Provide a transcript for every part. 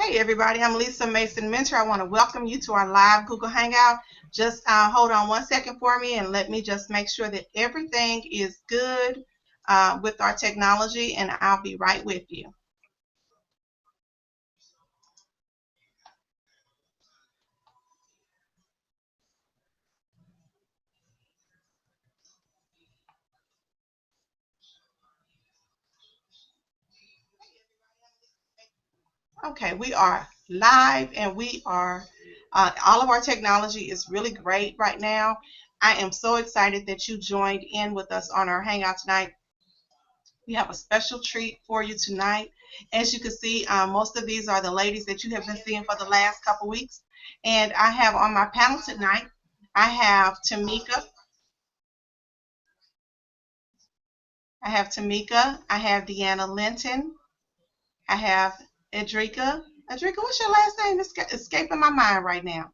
Hey everybody, I'm Lisa Mason Mentor. I want to welcome you to our live Google Hangout. Just hold on 1 second for me and let me just make sure that everything is good with our technology, and I'll be right with you. Okay, we are live and we are, all of our technology is really great right now. I am so excited that you joined in with us on our Hangout tonight. We have a special treat for you tonight. As you can see, most of these are the ladies that you have been seeing for the last couple weeks. And I have on my panel tonight, I have Tamika. I have Deanna Linton. I have Edrika. Edrika, what's your last name? It's escaping my mind right now.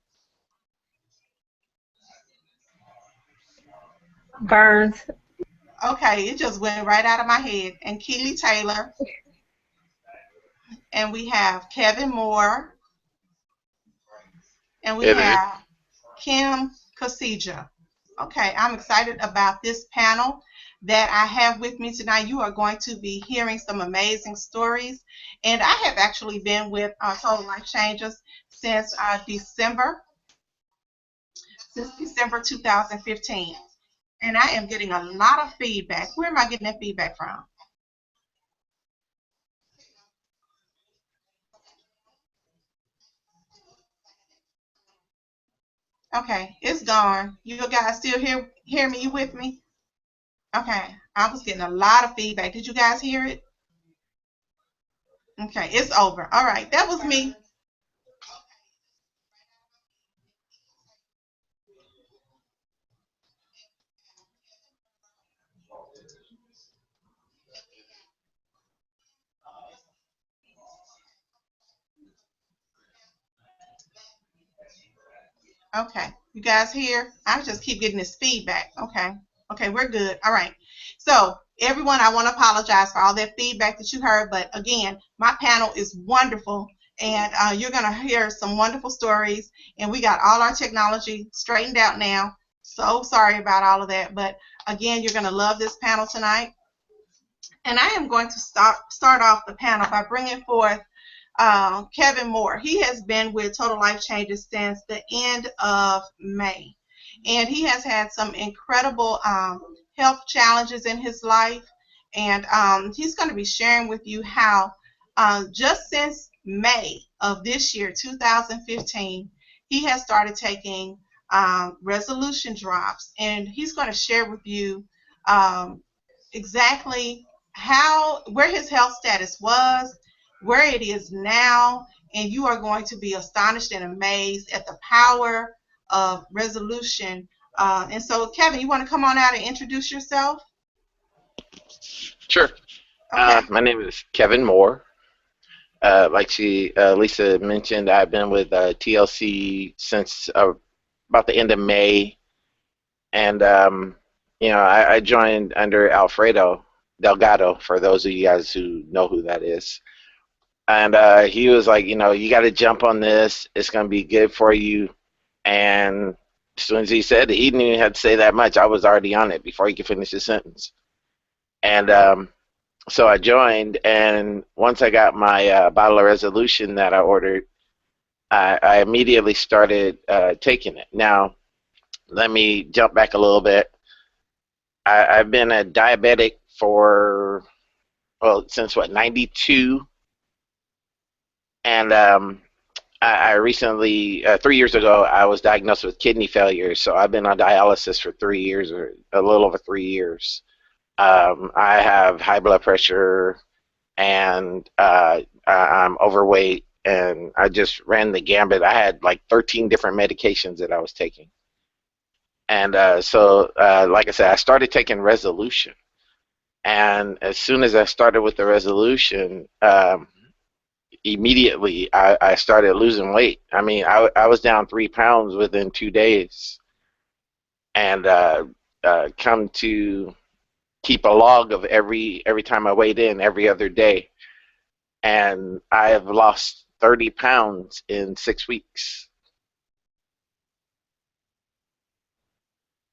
Burns. Okay, it just went right out of my head. And Keely Taylor. And we have Kevin Moore. And we Hey there. have Kim Kasija. Okay, I'm excited about this panel that I have with me tonight. You are going to be hearing some amazing stories. And I have actually been with Total Life Changes since December 2015. And I am getting a lot of feedback. Where am I getting that feedback from? Okay, it's gone. You guys still hear me? You with me? Okay, I was getting a lot of feedback. Did you guys hear it? Okay, it's over. All right, that was me. Okay, you guys here? I just keep getting this feedback. Okay, okay, we're good. All right. So, everyone, I want to apologize for all that feedback that you heard, but again, my panel is wonderful, and you're going to hear some wonderful stories, and we got all our technology straightened out now. So sorry about all of that, but again, you're going to love this panel tonight. And I am going to start off the panel by bringing forth Kevin Moore. He has been with Total Life Changes since the end of May. And he has had some incredible health challenges in his life. And he's going to be sharing with you how just since May of this year, 2015, he has started taking resolution drops. And he's going to share with you exactly where his health status was, where it is now, and you are going to be astonished and amazed at the power of resolution. And so, Kevin, you want to come on out and introduce yourself? Sure. Okay. My name is Kevin Moore. Like Lisa mentioned, I've been with TLC since about the end of May, and I joined under Alfredo Delgado. For those of you guys who know who that is, and he was like, you got to jump on this. It's going to be good for you. And as soon as he said it, he didn't even have to say that much. I was already on it before he could finish his sentence. And so I joined, and once I got my bottle of resolution that I ordered, I immediately started taking it. Now, let me jump back a little bit. I've been a diabetic since 92, and I recently, 3 years ago, I was diagnosed with kidney failure, so I've been on dialysis for 3 years, or a little over 3 years. I have high blood pressure, and I'm overweight, and I just ran the gambit. I had like 13 different medications that I was taking. And like I said, I started taking resolution. And as soon as I started with the resolution, immediately I started losing weight. I mean, I was down 3 pounds within 2 days, and come to keep a log of every time I weighed in every other day, and I have lost 30 pounds in 6 weeks.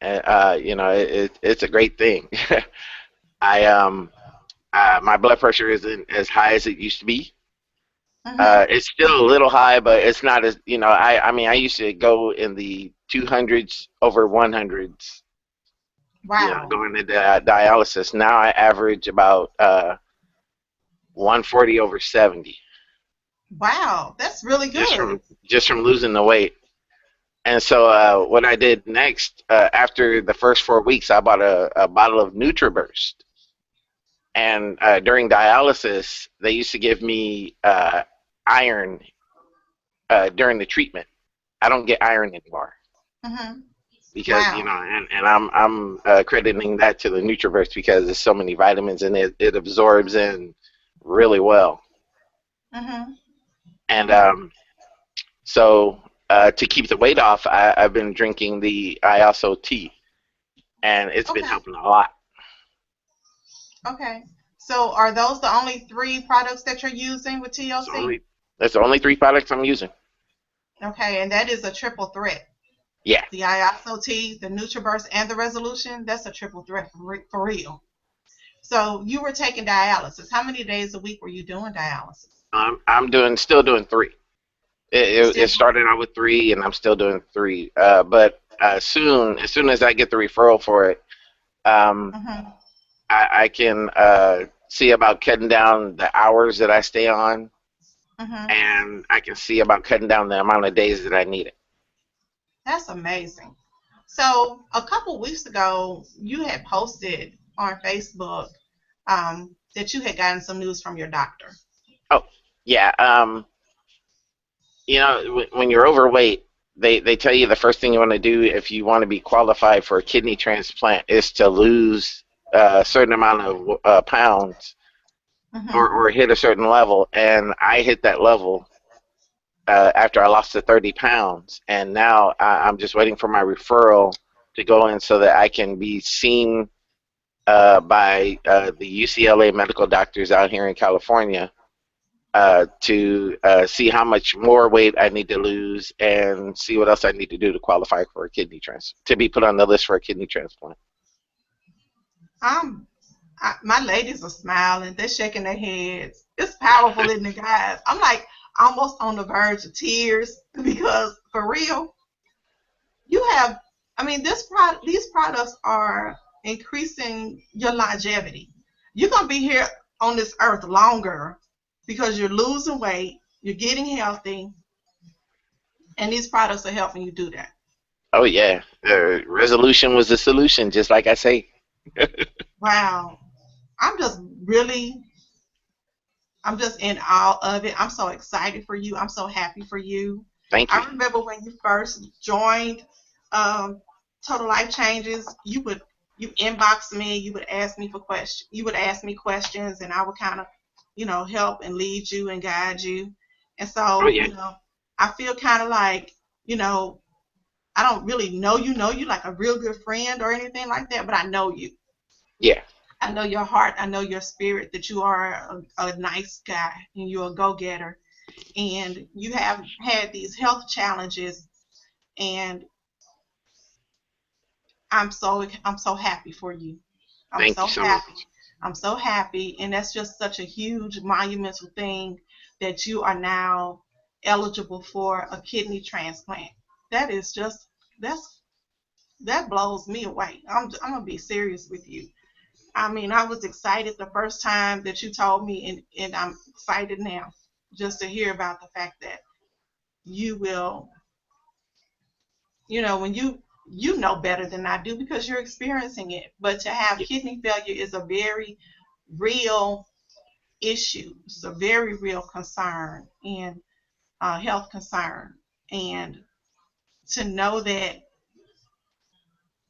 And, it's a great thing. I My blood pressure isn't as high as it used to be. Mm-hmm. It's still a little high, but it's not as, I mean, I used to go in the 200s over 100s, Wow. going into dialysis. Now I average about 140 over 70, Wow. That's really just good. from losing the weight. And so what I did next, after the first 4 weeks, I bought a bottle of Nutraburst. And during dialysis, they used to give me iron during the treatment. I don't get iron anymore Mm-hmm. because Wow. and I'm crediting that to the Nutraverse because there's so many vitamins and it absorbs in really well. Mm-hmm. And Okay. so to keep the weight off, I've been drinking the Iaso Tea, and it's been Okay. helping a lot. Okay. So are those the only three products that you're using with It's TLC? only That's the only three products I'm using. Okay, and that is a triple threat. Yeah, The Iaso Tea, the Nutraburst, and the Resolution, that's a triple threat for real. So you were taking dialysis. How many days a week were you doing dialysis? I'm still doing three. Still It started out with three, and I'm still doing three. But as soon as I get the referral for it, um, mm-hmm, I can see about cutting down the hours that I stay on, mm-hmm. and I can see about cutting down the amount of days that I need it. That's amazing. So a couple weeks ago, you had posted on Facebook that you had gotten some news from your doctor. Oh, yeah. When you're overweight, they tell you the first thing you want to do if you want to be qualified for a kidney transplant is to lose a certain amount of pounds, Mm-hmm. or hit a certain level. And I hit that level after I lost the 30 pounds. And now I'm just waiting for my referral to go in so that I can be seen by the UCLA medical doctors out here in California to see how much more weight I need to lose and see what else I need to do to qualify for a to be put on the list for a kidney transplant. I'm my ladies are smiling, they're shaking their heads. It's powerful in the guys. I'm like almost on the verge of tears because for real, you have. I mean, these products are increasing your longevity. You're gonna be here on this earth longer because you're losing weight, you're getting healthy, and these products are helping you do that. Oh yeah, resolution was the solution, just like I say. Wow, I'm just really I'm just in awe of it. I'm so excited for you. I'm so happy for you. Thank you. I remember when you first joined um, Total Life Changes, you inbox me, you would ask me for questions, you would ask me questions, and I would kind of, help and lead you and guide you. And Oh so, yeah, I feel kind of like, you know, I don't really know you like a real good friend or anything like that, but I know you. yeah. I know your heart. I know your spirit, that you are a nice guy and you're a go getter. And you have had these health challenges. And I'm so happy for you. I'm Thank so you so happy. much. I'm so happy. And that's just such a huge, monumental thing that you are now eligible for a kidney transplant. That is just, that's, that blows me away. I'm going to be serious with you. I mean, I was excited the first time that you told me, and I'm excited now just to hear about the fact that you will, when you know better than I do because you're experiencing it. But to have Yeah. kidney failure is a very real issue. It's a very real concern and health concern. And to know that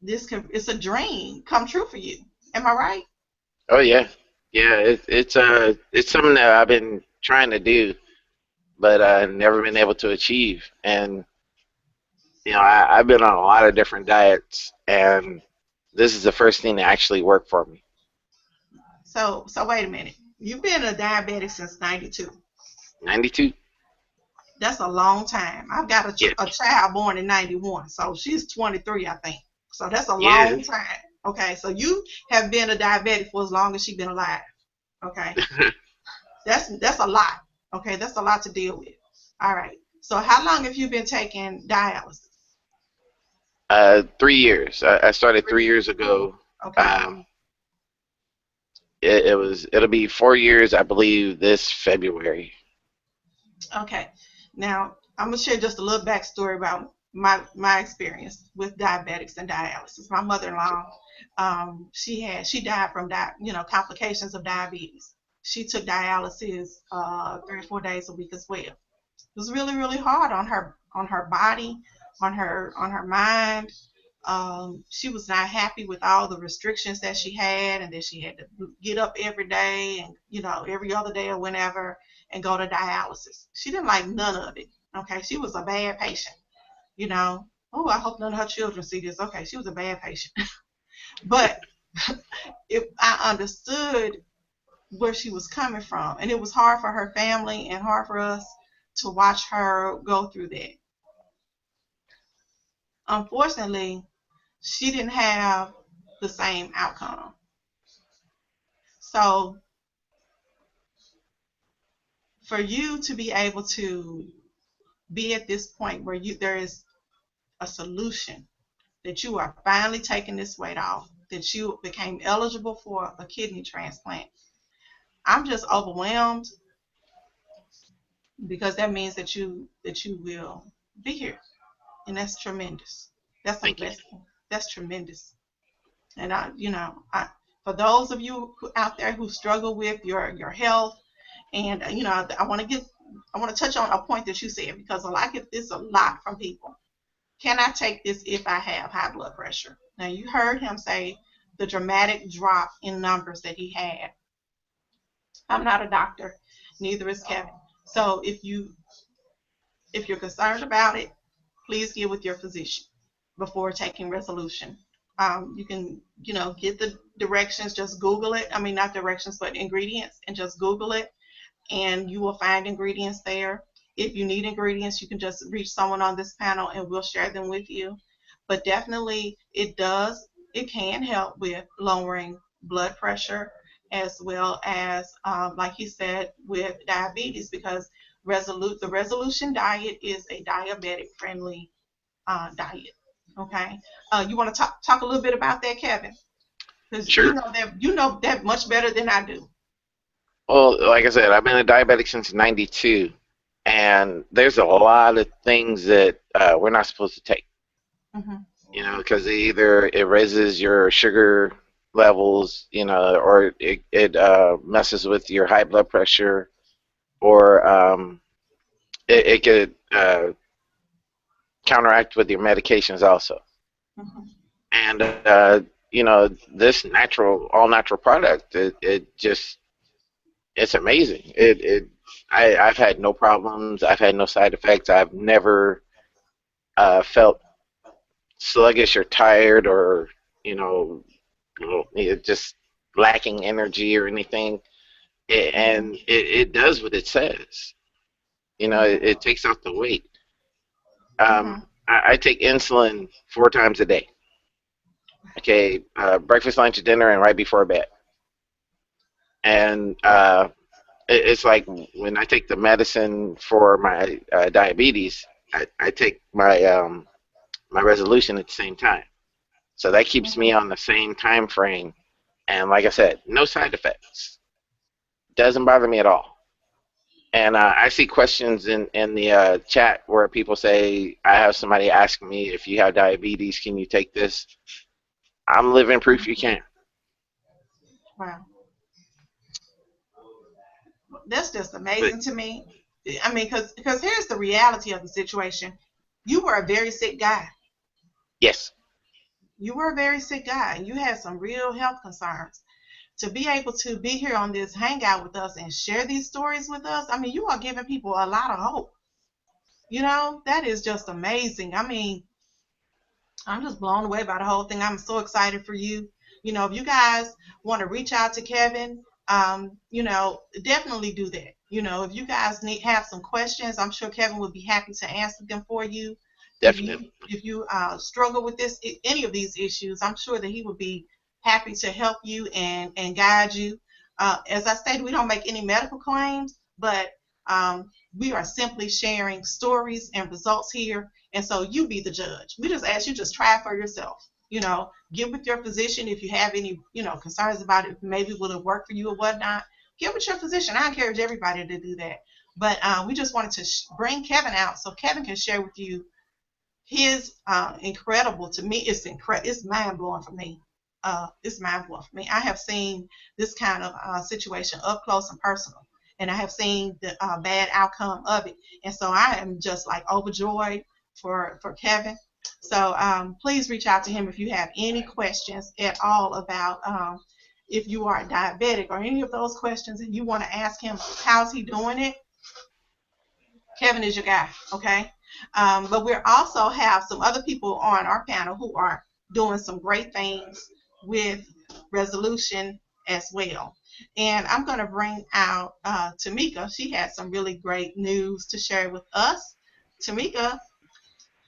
it's a dream come true for you. Am I right? Oh yeah, yeah. It's something that I've been trying to do, but never been able to achieve. And I've been on a lot of different diets, and this is the first thing to actually work for me. So wait a minute. You've been a diabetic since '92. 92. That's a long time. I've got Yeah, a child born in 91, so she's 23, I think. So that's a yeah. long time. Okay, so you have been a diabetic for as long as she's been alive. Okay, that's a lot. Okay, that's a lot to deal with. All right. So how long have you been taking dialysis? 3 years. I started 3 years. 3 years ago. Okay. Um, it'll be 4 years, I believe, this February. Okay. Now I'm gonna share just a little backstory about my experience with diabetics and dialysis. My mother-in-law, she died from complications of diabetes. She took dialysis 3 or 4 days a week as well. It was really really hard on her body, on her mind. She was not happy with all the restrictions that she had, and that she had to get up every day and every other day or whenever and go to dialysis. She didn't like none of it. Okay, she was a bad patient. You know, oh, I hope none of her children see this. Okay, she was a bad patient, but I understood where she was coming from, and it was hard for her family and hard for us to watch her go through that. Unfortunately, she didn't have the same outcome. So for you to be able to be at this point where there is a solution, that you are finally taking this weight off, that you became eligible for a kidney transplant, I'm just overwhelmed, because that means that you will be here, and that's tremendous. That's a Thank you. blessing. That's tremendous. And for those of you out there who struggle with your health, and I want to touch on a point that you said, because I get this a lot from people. Can I take this if I have high blood pressure? Now you heard him say the dramatic drop in numbers that he had. I'm not a doctor, neither is Kevin. So if you're concerned about it, please get with your physician before taking resolution. You can, get the directions, just Google it. I mean, not directions, but ingredients, and just Google it, and you will find ingredients there. If you need ingredients, you can just reach someone on this panel and we'll share them with you. But definitely it can help with lowering blood pressure, as well as, like he said, with diabetes, because the resolution diet is a diabetic friendly diet. Okay. You want to talk a little bit about that, Kevin? Because Sure. you know that much better than I do. Well, like I said, I've been a diabetic since '92, and there's a lot of things that we're not supposed to take. Hmm. Because either it raises your sugar levels, or it messes with your high blood pressure, or it could counteract with your medications also. Hmm. And this all natural product, it just it's amazing. I've had no problems. I've had no side effects. I've never felt sluggish or tired, or you know just lacking energy or anything. And it does what it says. It takes out the weight. Hmm. I take insulin 4 times a day. Okay, breakfast, lunch, dinner, and right before bed. And it's like when I take the medicine for my diabetes, I take my resolution at the same time. So that keeps me on the same time frame. And like I said, no side effects. Doesn't bother me at all. And I see questions in the chat where people say, I have somebody ask me, if you have diabetes, can you take this? I'm living proof you can. Wow, that's just But amazing to me. I mean, because here's the reality of the situation. You were a very sick guy. yes, You were a very sick guy, and you had some real health concerns. To be able to be here on this hangout with us and share these stories with us, I mean, you are giving people a lot of hope. That is just amazing. I mean, I'm just blown away by the whole thing. I'm so excited for you. If you guys want to reach out to Kevin, you know, definitely do that. You know, if you guys have some questions, I'm sure Kevin would be happy to answer them for you. Definitely. If you struggle with any of these issues, I'm sure that he would be happy to help you and guide you. As I stated, we don't make any medical claims, but we are simply sharing stories and results here, and so you be the judge. We just ask you just try it for yourself. You know, get with your physician if you have any, you know, concerns about it. Maybe will it work for you or whatnot. Get with your physician. I encourage everybody to do that. But we just wanted to bring Kevin out so Kevin can share with you his incredible. To me, it's incredible. It's mind blowing for me. It's mind blowing for me. I have seen this kind of situation up close and personal, and I have seen the bad outcome of it. And so I am just like overjoyed for Kevin. So please reach out to him if you have any questions at all about if you are diabetic or any of those questions and you want to ask him how's he doing it. Kevin is your guy, okay? But we also have some other people on our panel who are doing some great things with resolution as well. And I'm going to bring out Tamika. She has some really great news to share with us. Tamika,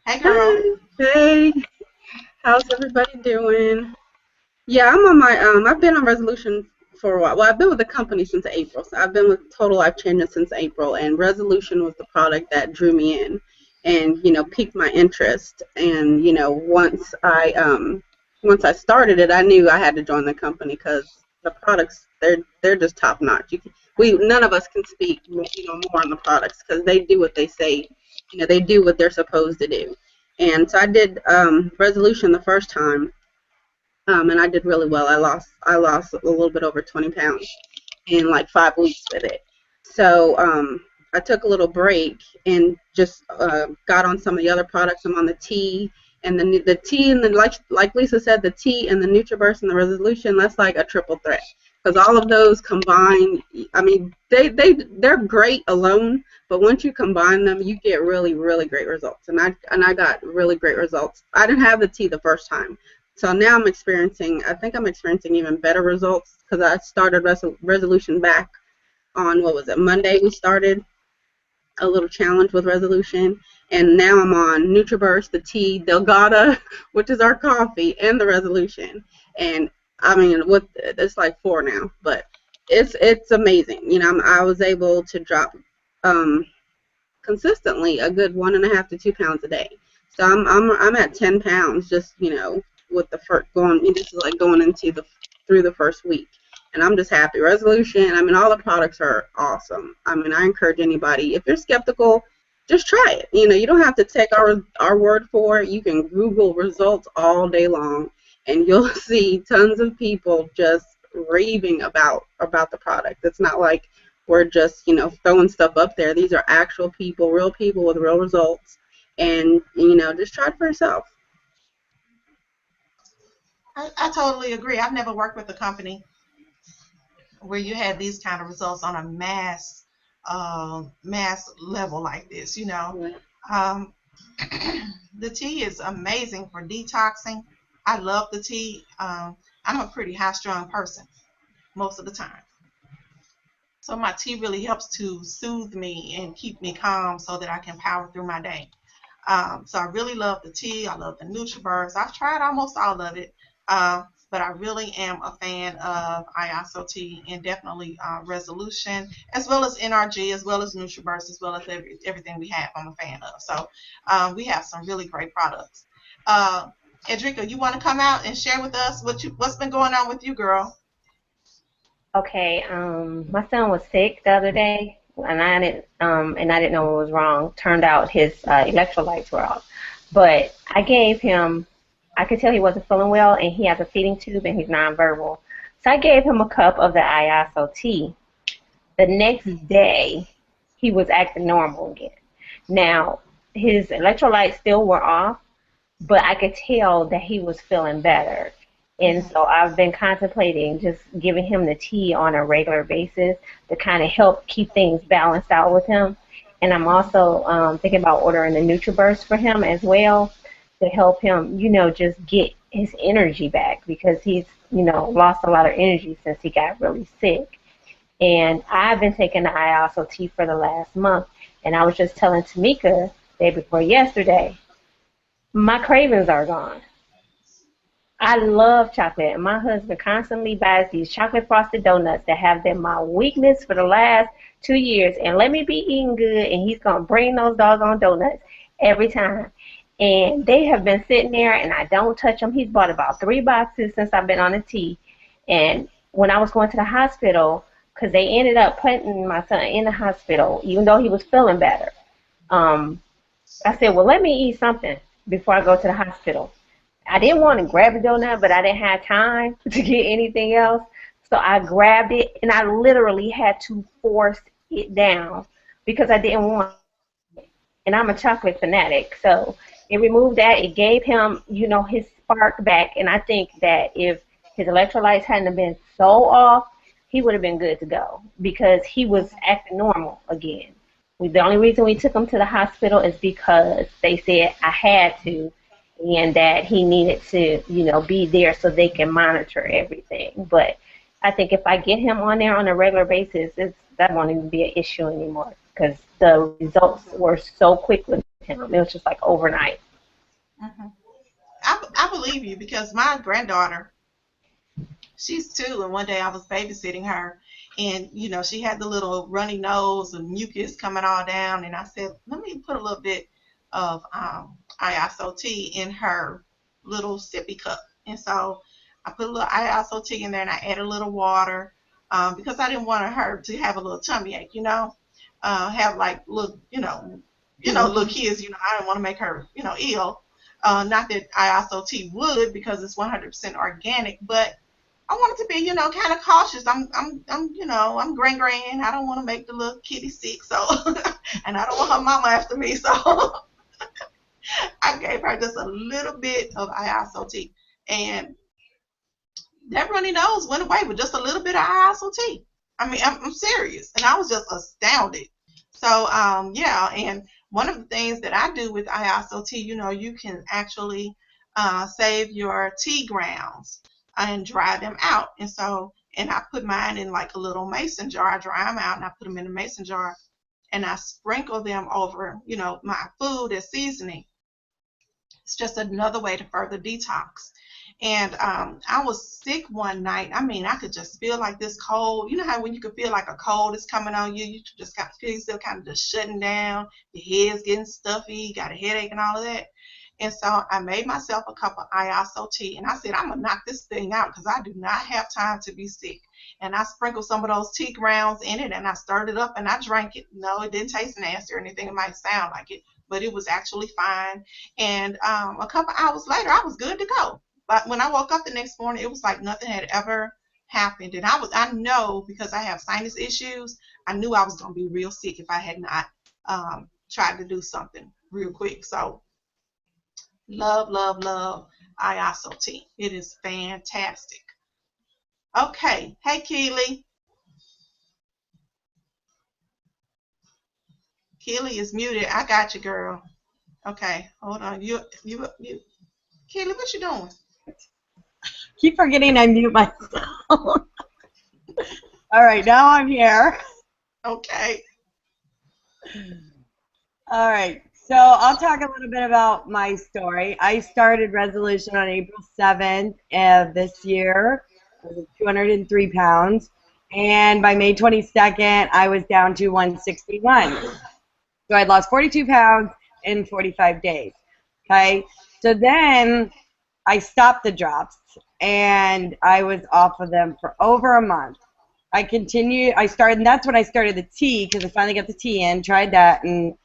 hey girl. Hey, how's everybody doing? Yeah, I'm on my I've been on Resolution for a while. Well, I've been with the company since April. So I've been with Total Life Changes since April, and Resolution was the product that drew me in and, piqued my interest. And, once I started it, I knew I had to join the company because the products they're just top notch. None of us can speak, more on the products because they do what they say. They do what they're supposed to do. And so I did Resolution the first time, and I did really well. I lost a little bit over 20 pounds in like 5 weeks with it. So I took a little break and just got on some of the other products. I'm on the tea and the tea and the like Lisa said, the tea and the Nutraburst and the Resolution. That's like a triple threat because all of those combined. I mean, they're great alone, but once you combine them, you get really really great results. And I got really great results. I didn't have the tea the first time. So now I think I'm experiencing even better results because I started Resolution back on, what was it, Monday we started a little challenge with Resolution. And now I'm on Nutraburst, the tea, Delgada, which is our coffee, and the Resolution. And I mean, it's like 4 now, but it's amazing. I was able to drop consistently a good 1.5 to 2 pounds a day. So I'm at 10 pounds just with the first going into through the first week, and I'm just happy. Resolution. I mean, all the products are awesome. I mean, I encourage anybody, if you're skeptical, just try it. You don't have to take our word for it. You can Google results all day long, and you'll see tons of people just raving about the product. It's not like we're just throwing stuff up there. These are actual people, real people with real results, and just try it for yourself. I totally agree. I've never worked with a company where you had these kind of results on a mass level like this. Um, the tea is amazing for detoxing. I love the tea. I'm a pretty high-strung person most of the time. So my tea really helps to soothe me and keep me calm so that I can power through my day. So I really love the tea. I love the Nutraburst. I've tried almost all of it, but I really am a fan of Iaso Tea and definitely Resolution, as well as NRG, as well as Nutraburst, as well as everything we have. I'm a fan of. So we have some really great products. Edrika, you want to come out and share with us what's been going on with you, girl? Okay, my son was sick the other day, and I didn't know what was wrong. Turned out his electrolytes were off, but I could tell he wasn't feeling well, and he has a feeding tube, and he's nonverbal. So I gave him a cup of the Iaso tea. The next day, he was acting normal again. Now, his electrolytes still were off, but I could tell that he was feeling better. And so I've been contemplating just giving him the tea on a regular basis to kind of help keep things balanced out with him. And I'm also thinking about ordering the Nutraburst for him as well to help him, just get his energy back because he's, lost a lot of energy since he got really sick. And I've been taking the Iaso tea for the last month. And I was just telling Tamika day before yesterday, my cravings are gone. I love chocolate, and my husband constantly buys these chocolate frosted donuts that have been my weakness for the last 2 years. And let me be eating good, and he's gonna bring those doggone donuts every time. And they have been sitting there, and I don't touch them. He's bought about 3 boxes since I've been on the tea. And when I was going to the hospital, because they ended up putting my son in the hospital, even though he was feeling better. I said, well, let me eat something before I go to the hospital. I didn't want to grab a donut, but I didn't have time to get anything else. So I grabbed it, and I literally had to force it down because I didn't want it. And I'm a chocolate fanatic. So it removed that. It gave him, his spark back. And I think that if his electrolytes hadn't been so off, he would have been good to go because he was acting normal again. The only reason we took him to the hospital is because they said I had to, and that he needed to, be there so they can monitor everything. But I think if I get him on there on a regular basis, that won't even be an issue anymore because the results were so quick with him. It was just like overnight. Hmm. I believe you because my granddaughter, she's 2, and one day I was babysitting her, and she had the little runny nose and mucus coming all down, and I said, let me put a little bit of Iaso tea in her little sippy cup, and so I put a little Iaso tea in there, and I added a little water because I didn't want her to have a little tummy ache, have like little, little kids, I didn't want to make her, ill. Not that Iaso tea would because it's 100% organic, but I wanted to be, kind of cautious. I'm grand. I don't want to make the little kitty sick, so, and I don't want her mama after me, so I gave her just a little bit of Iaso tea, and that runny nose went away with just a little bit of Iaso tea. I mean, I'm serious, and I was just astounded. So, yeah, and one of the things that I do with Iaso tea, you can actually save your tea grounds and dry them out. And so, and I put mine in like a little mason jar. I dry them out and I put them in a mason jar and I sprinkle them over, my food as seasoning. It's just another way to further detox. And I was sick one night. I mean, I could just feel like this cold. You know how when you could feel like a cold is coming on you, you just got to feel yourself kind of just shutting down. Your head's getting stuffy, you got a headache and all of that. And so I made myself a cup of Iaso tea, and I said, I'm going to knock this thing out because I do not have time to be sick. And I sprinkled some of those tea grounds in it, and I stirred it up, and I drank it. No, it didn't taste nasty or anything. It might sound like it, but it was actually fine. And a couple hours later, I was good to go. But when I woke up the next morning, it was like nothing had ever happened. And I know because I have sinus issues, I knew I was going to be real sick if I had not tried to do something real quick. So love, love, love Iaso tea. It is fantastic. Okay. Hey, Keely. Keely is muted. I got you, girl. Okay. Hold on. You. Keely, what you doing? Keep forgetting I mute myself. All right, now I'm here. Okay. All right, so I'll talk a little bit about my story. I started Resolution on April 7th of this year. I was 203 pounds, and by May 22nd, I was down to 161. So I'd lost 42 pounds in 45 days. Okay, so then I stopped the drops, and I was off of them for over a month. I started, and that's when I started the tea, because I finally got the tea in, tried that, and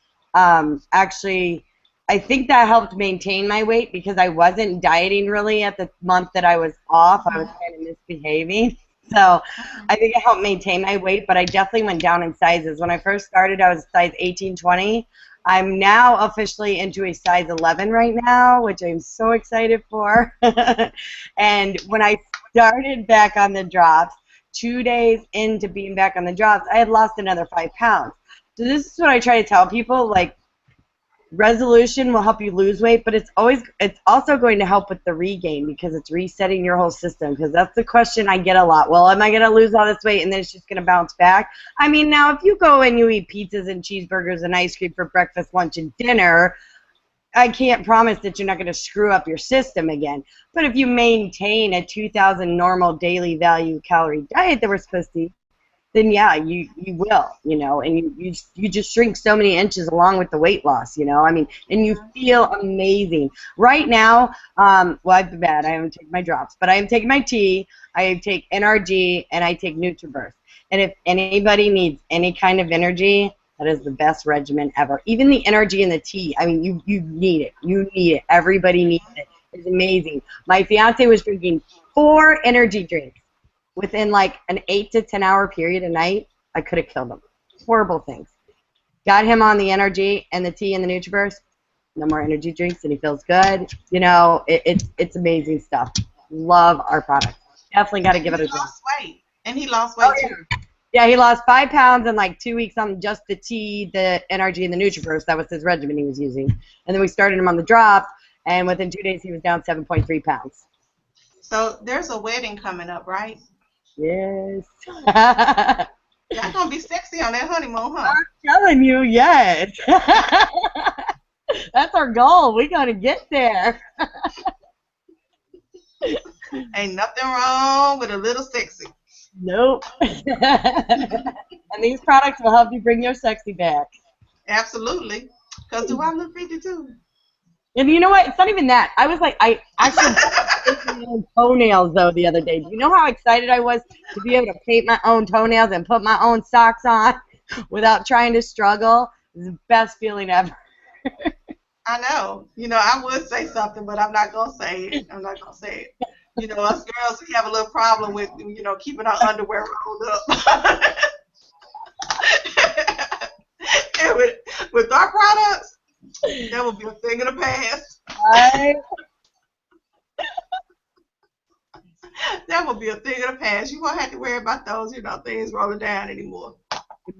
actually, I think that helped maintain my weight because I wasn't dieting really at the month that I was off. I was kind of misbehaving. So I think it helped maintain my weight, but I definitely went down in sizes. When I first started, I was size 18, 20. I'm now officially into a size 11 right now, which I'm so excited for. And when I started back on the drops, 2 days into being back on the drops, I had lost another 5 pounds. So this is what I try to tell people, like, Resolution will help you lose weight, but it's also going to help with the regain because it's resetting your whole system. Because that's the question I get a lot. Well, am I going to lose all this weight and then it's just going to bounce back? I mean, now if you go and you eat pizzas and cheeseburgers and ice cream for breakfast, lunch, and dinner, I can't promise that you're not going to screw up your system again. But if you maintain a 2,000 normal daily value calorie diet that we're supposed to eat, then yeah, you will, and you just shrink so many inches along with the weight loss, I mean, and you feel amazing. Right now, well, I've been bad. I haven't taken my drops, but I am taking my tea, I take NRG, and I take Nutraburst. And if anybody needs any kind of energy, that is the best regimen ever. Even the NRG and the tea, I mean, you need it. You need it. Everybody needs it. It's amazing. My fiance was drinking 4 energy drinks within like an 8 to 10 hour period a night. I could have killed him. Horrible things. Got him on the energy and the tea and the Nutraburst. No more energy drinks, and he feels good. It's amazing stuff. Love our product. Definitely got to give it a try. And he lost weight too. Yeah, he lost 5 pounds in like 2 weeks on just the tea, the energy, and the Nutraburst. That was his regimen he was using. And then we started him on the drop, and within 2 days he was down 7.3 pounds. So there's a wedding coming up, right? Yes. Y'all gonna be sexy on that honeymoon, huh? I'm telling you, yes. That's our goal. We gotta get there. Ain't nothing wrong with a little sexy. Nope. And these products will help you bring your sexy back. Absolutely. Because do I look 52? And you know what? It's not even that. I was like, I actually painted my own toenails, though, the other day. Do you know how excited I was to be able to paint my own toenails and put my own socks on without trying to struggle? It's the best feeling ever. I know. I would say something, but I'm not going to say it. Us girls, we have a little problem with, keeping our underwear rolled up. And with our products, that will be a thing of the past. Right? That will be a thing of the past. You won't have to worry about those, things rolling down anymore.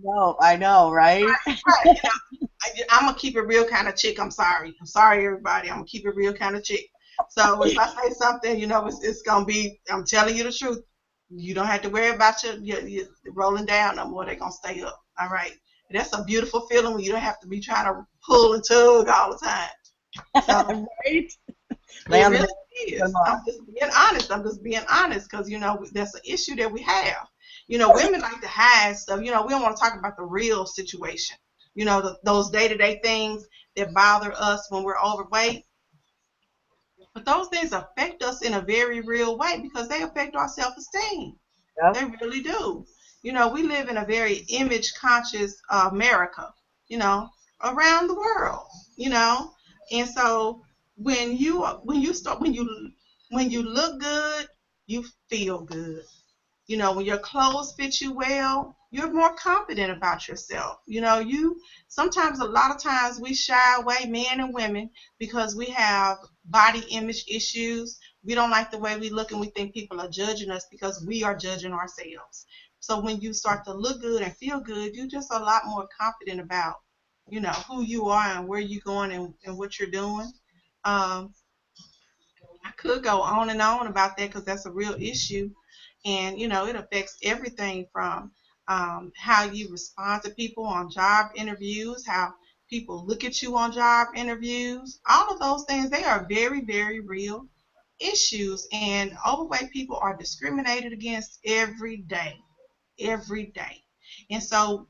No, I know, right? Right. I'm going to keep it real kind of chick. I'm sorry, everybody. I'm going to keep it real kind of chick. So if I say something, it's going to be, I'm telling you the truth. You don't have to worry about your rolling down no more. They're going to stay up. All right. That's a beautiful feeling when you don't have to be trying to pull and tug all the time. So, right? It really is. I'm just being honest because, that's an issue that we have. Women like to hide stuff. We don't want to talk about the real situation. Those day-to-day things that bother us when we're overweight. But those things affect us in a very real way because they affect our self-esteem. Yep. They really do. We live in a very image-conscious America, around the world, And so when you look good, you feel good. When your clothes fit you well, you're more confident about yourself. Sometimes a lot of times we shy away, men and women, because we have body image issues. We don't like the way we look and we think people are judging us because we are judging ourselves. So when you start to look good and feel good, you're just a lot more confident about, who you are and where you're going and what you're doing. I could go on and on about that because that's a real issue. And, it affects everything from how you respond to people on job interviews, how people look at you on job interviews. All of those things, they are very, very real issues. And overweight people are discriminated against every day. And so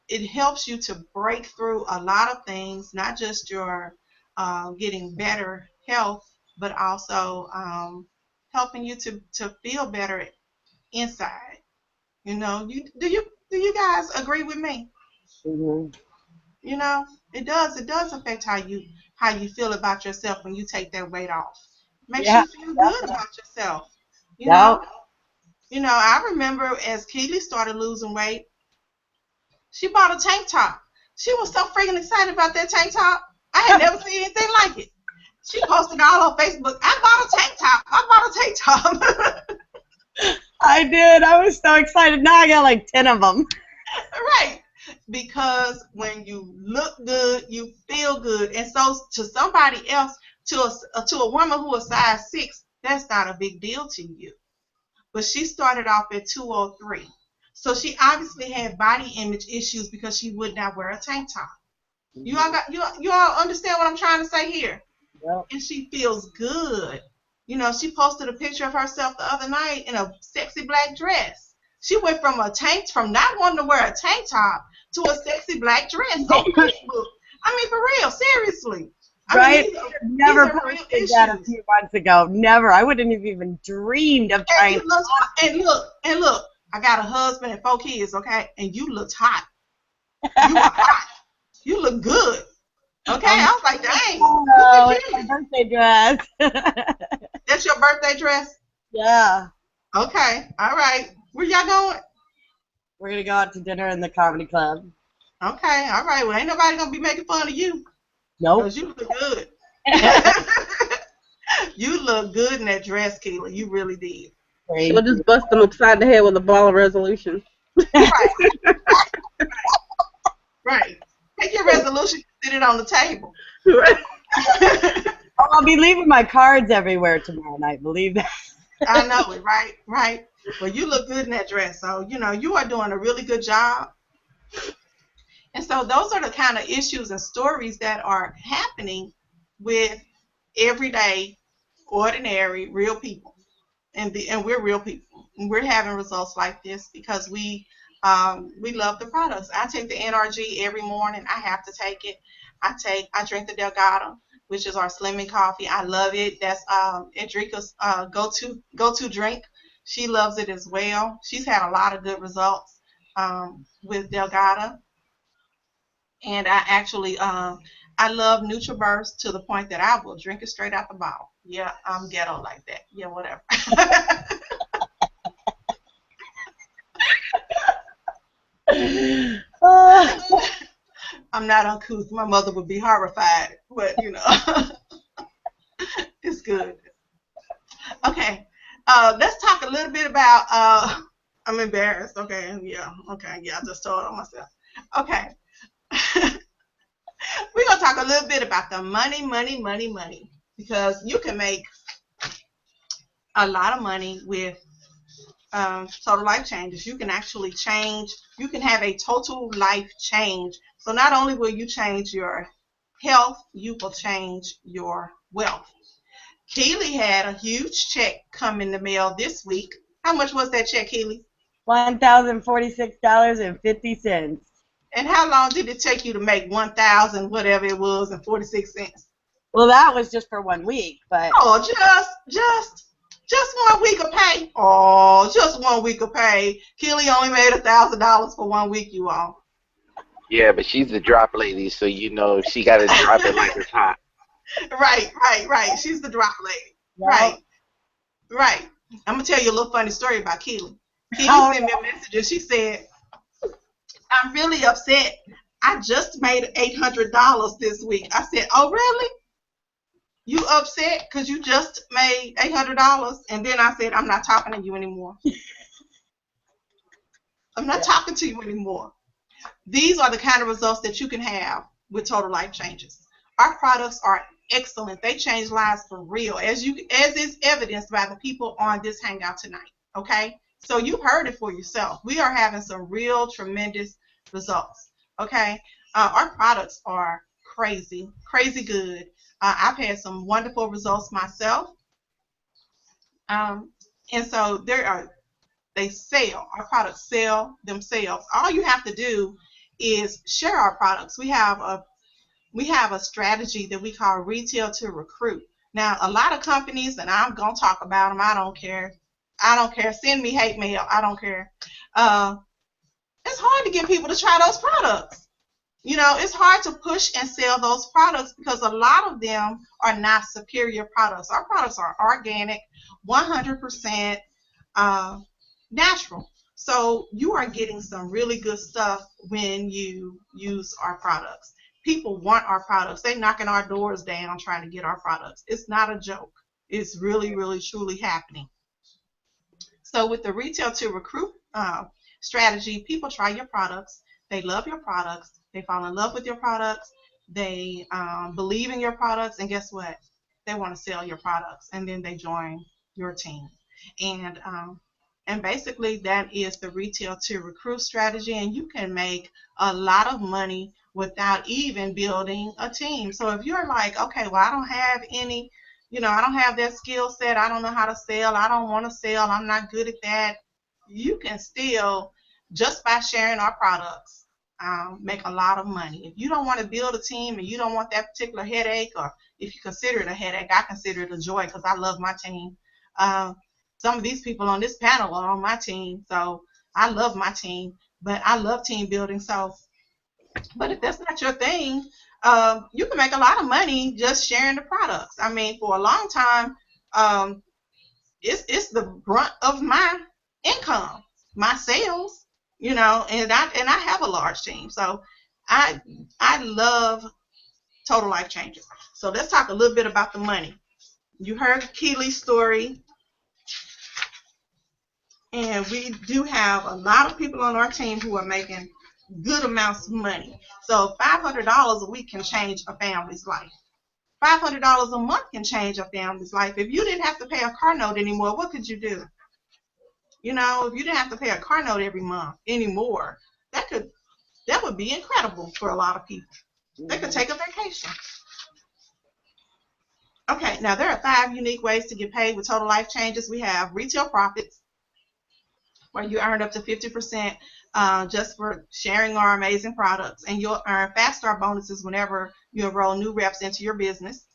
it helps you to break through a lot of things, not just your getting better health, but also helping you to feel better inside. Do you guys agree with me? Mm-hmm. It does affect how you feel about yourself when you take that weight off. Makes you feel good about yourself. I remember as Keely started losing weight, she bought a tank top. She was so freaking excited about that tank top. I had never seen anything like it. She posted all on Facebook, I bought a tank top. I did. I was so excited. Now I got like 10 of them. Right. because when you look good, you feel good. And so to somebody else, to a woman who is size 6, that's not a big deal to you. But she started off at 203. So she obviously had body image issues because she would not wear a tank top. You all understand what I'm trying to say here? Yep. And she feels good. She posted a picture of herself the other night in a sexy black dress. She went from not wanting to wear a tank top to a sexy black dress on Facebook. I mean, for real, seriously. Right? I mean, Never these are real posted that a issues. few months ago. Never. I wouldn't have even dreamed of trying. And look, I got a husband and 4 kids, okay? And you looked hot. You were hot. You look good. Okay, I was like, dang. Oh, it's my birthday dress. That's your birthday dress? Yeah. Okay, all right. Where y'all going? We're going to go out to dinner in the comedy club. Okay, all right. Well, ain't nobody going to be making fun of you. Nope. Because you look good. You look good in that dress, Keela. You really did. She'll just bust them upside the head with a ball of resolution. Right. Right. Take your resolution and sit it on the table. Right. I'll be leaving my cards everywhere tomorrow night. Believe that. I know it. Right. Right. Well, you look good in that dress. So, you are doing a really good job. And so those are the kind of issues and stories that are happening with everyday, ordinary, real people. And we're real people. And we're having results like this because we love the products. I take the NRG every morning. I have to take it. I drink the Delgado, which is our slimming coffee. I love it. That's Edrica's go-to drink. She loves it as well. She's had a lot of good results with Delgado. And I actually I love Nutraburst to the point that I will drink it straight out the bottle. Yeah, I'm ghetto like that. Yeah, whatever. I'm not uncouth. My mother would be horrified, but it's good. Okay, let's talk a little bit about. I'm embarrassed. Okay, yeah. Okay, yeah. I just told on myself. Okay. We're gonna talk a little bit about the money, because you can make a lot of money with total life changes. You can actually change. You can have a total life change. So not only will you change your health, you will change your wealth. Keely had a huge check come in the mail this week. How much was that check, Keely? $1,046.50. And how long did it take you to make 1,000 whatever it was and 46 cents? Well, that was just for 1 week, but Oh, just 1 week of pay. Oh, just 1 week of pay. Keely only made $1,000 for 1 week, you all. Yeah, but she's the drop lady, so she got to drop it like it's hot. Right. She's the drop lady. Yep. Right. I'm gonna tell you a little funny story about Keely. Keely sent me a message and she said, "I'm really upset. I just made $800 this week." I said, "Oh, really? You upset because you just made $800?" And then I said, "I'm not talking to you anymore. I'm not talking to you anymore." These are the kind of results that you can have with total life changes. Our products are excellent. They change lives for real, as is evidenced by the people on this hangout tonight. Okay, so you heard it for yourself. We are having some real tremendous results. Okay, our products are crazy good. I've had some wonderful results myself, and so they sell. Our products sell themselves. All you have to do is share our products. We have a strategy that we call retail to recruit. Now, a lot of companies, and I'm gonna talk about them. I don't care. Send me hate mail. I don't care. It's hard to get people to try those products. It's hard to push and sell those products because a lot of them are not superior products. Our products are organic, 100% natural. So you are getting some really good stuff when you use our products. People want our products. They're knocking our doors down trying to get our products. It's not a joke. It's really, really, truly happening. So with the retail to recruit strategy, people try your products. they love your products, they fall in love with your products, they believe in your products, and guess what? They want to sell your products, and then they join your team. And basically that is the retail to recruit strategy, and you can make a lot of money without even building a team. So if you're like, okay, well, I don't have any, I don't have that skill set, I don't know how to sell, I don't want to sell, I'm not good at that, you can still, just by sharing our products, make a lot of money. If you don't want to build a team and you don't want that particular headache, or if you consider it a headache, I consider it a joy because I love my team. Some of these people on this panel are on my team, so I love my team, but I love team building. So, but if that's not your thing, you can make a lot of money just sharing the products. I mean, for a long time, it's the brunt of my income, my sales, and I have a large team. So I love Total Life Changers. So let's talk a little bit about the money. You heard Keely's story, and we do have a lot of people on our team who are making good amounts of money. So $500 a week can change a family's life. $500 a month can change a family's life. If you didn't have to pay a car note anymore, what could you do? If you didn't have to pay a car note every month anymore, that would be incredible for a lot of people. They could take a vacation. Okay, now there are 5 unique ways to get paid with Total Life Changes. We have retail profits, where you earn up to 50% just for sharing our amazing products, and you'll earn fast start bonuses whenever you enroll new reps into your business.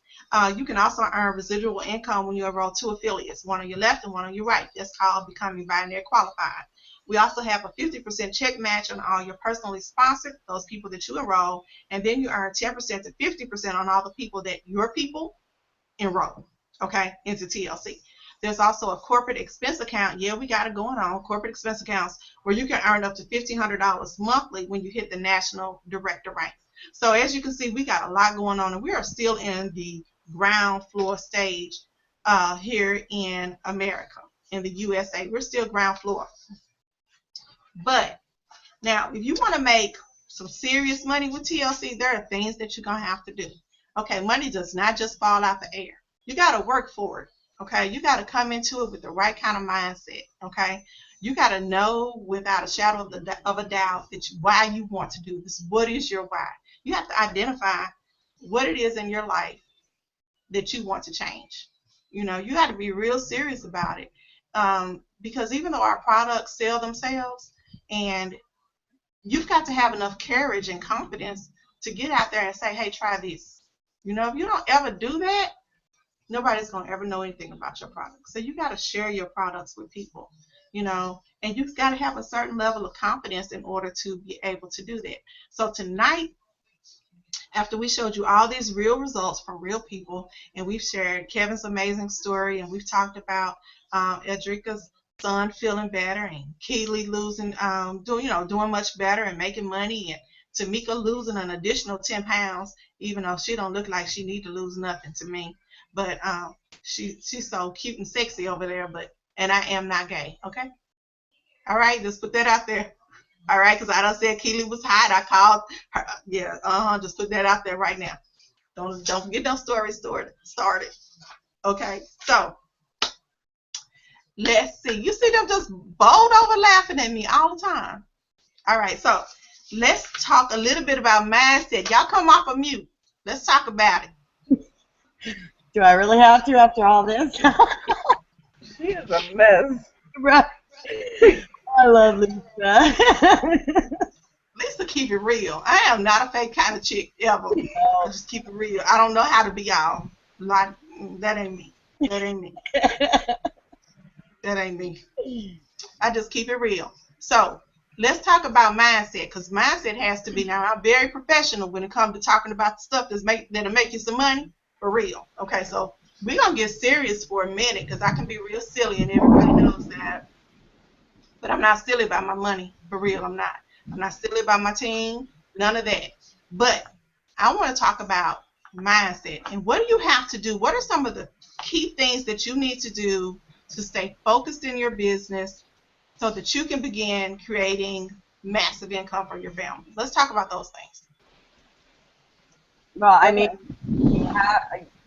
You can also earn residual income when you enroll 2 affiliates, one on your left and one on your right. That's called becoming binary qualified. We also have a 50% check match on all your personally sponsored, those people that you enroll, and then you earn 10% to 50% on all the people that your people enroll, okay, into TLC. There's also a corporate expense account. Yeah, we got it going on, corporate expense accounts, where you can earn up to $1,500 monthly when you hit the national director rank. So as you can see, we got a lot going on, and we are still in the ground floor stage here in America, in the USA. We're still ground floor. But now, if you want to make some serious money with TLC, there are things that you're going to have to do. Okay, money does not just fall out the air. You got to work for it. Okay, you got to come into it with the right kind of mindset. Okay, you got to know without a shadow of a doubt why you want to do this. What is your why? You have to identify what it is in your life that you want to change. You got to be real serious about it, because even though our products sell themselves, and you've got to have enough courage and confidence to get out there and say, hey, try this. If you don't ever do that, nobody's going to ever know anything about your product. So you got to share your products with people, and you've got to have a certain level of confidence in order to be able to do that. So tonight, after we showed you all these real results from real people, and we've shared Kevin's amazing story, and we've talked about Edrica's son feeling better, and Keely losing, doing much better and making money, and Tamika losing an additional 10 pounds, even though she don't look like she need to lose nothing to me. But she's so cute and sexy over there, and I am not gay, okay? All right, just put that out there. All right, because I done said Keely was hot. I called her. Yeah, just put that out there right now. Don't get no stories started. Okay, so let's see. You see them just bowled over laughing at me all the time. All right, so let's talk a little bit about mindset. Y'all come off of mute. Let's talk about it. Do I really have to after all this? She is a mess. Right. I love Lisa. Lisa, keep it real. I am not a fake kind of chick ever. I just keep it real. I don't know how to be y'all. Like, that ain't me. That ain't me. That ain't me. I just keep it real. So let's talk about mindset, because mindset has to be. Now, I'm very professional when it comes to talking about the stuff that'll make you some money for real. Okay, so we're gonna get serious for a minute, because I can be real silly, and everybody knows that. But I'm not silly about my money, for real. I'm not. I'm not silly about my team, none of that. But I want to talk about mindset, and what do you have to do? What are some of the key things that you need to do to stay focused in your business so that you can begin creating massive income for your family. Let's talk about those things. Well, I mean,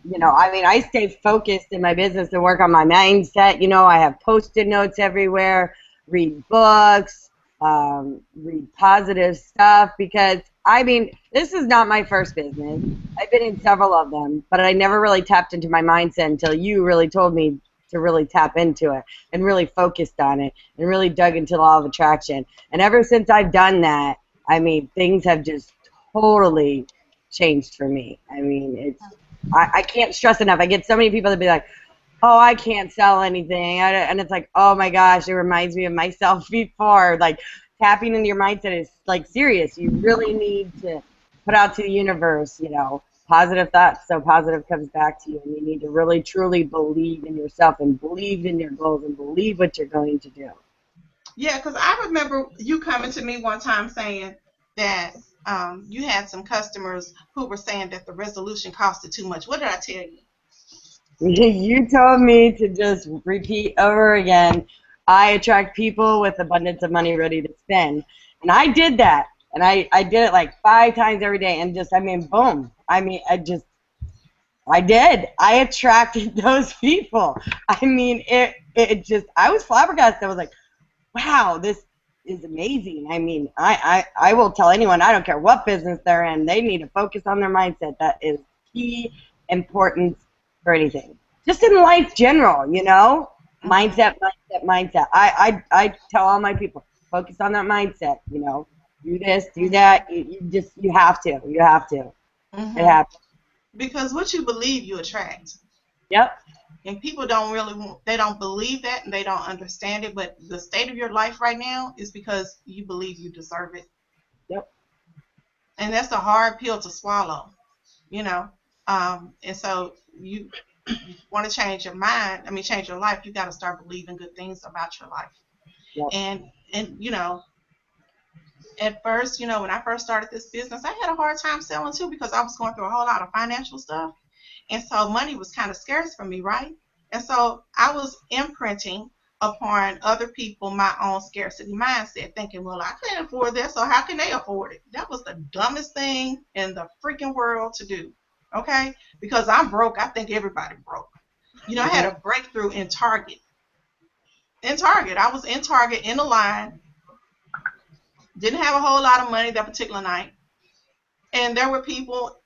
Okay. I stay focused in my business and work on my mindset. I have Post-it notes everywhere, read books, read positive stuff because, this is not my first business. I've been in several of them, but I never really tapped into my mindset until you really told me to really tap into it and really focused on it and really dug into the law of attraction. And ever since I've done that, things have just totally changed for me. I can't stress enough. I get so many people that be like, oh, I can't sell anything. And it's like, oh my gosh, it reminds me of myself before. Like, tapping into your mindset is like serious. You really need to put out to the universe, positive thoughts so positive comes back to you. And you need to really truly believe in yourself and believe in your goals and believe what you're going to do. Yeah, because I remember you coming to me one time saying that you had some customers who were saying that the resolution costed too much. What did I tell you? You told me to just repeat over again, I attract people with abundance of money ready to spend. And I did that. And I did it like 5 times every day. And just, boom. I did. I attracted those people. I was flabbergasted. I was like, wow, this is amazing. I will tell anyone, I don't care what business they're in, they need to focus on their mindset. That is key importance for anything. Just in life general, mindset, mindset, mindset. I tell all my people, focus on that mindset, do this, do that. You have to. You have to. It Mm-hmm. happens. Because what you believe, you attract. Yep. And people they don't believe that and they don't understand it. But the state of your life right now is because you believe you deserve it. Yep. And that's a hard pill to swallow, you know. And so you want to change your mind, change your life, you got to start believing good things about your life. Yep. And at first, when I first started this business, I had a hard time selling too because I was going through a whole lot of financial stuff. And so money was kind of scarce for me, right? And so I was imprinting upon other people my own scarcity mindset, thinking, well, I can't afford that, so how can they afford it? That was the dumbest thing in the freaking world to do, okay? Because I'm broke. I think everybody broke. I had a breakthrough in Target. I was in Target in a line, didn't have a whole lot of money that particular night, and there were people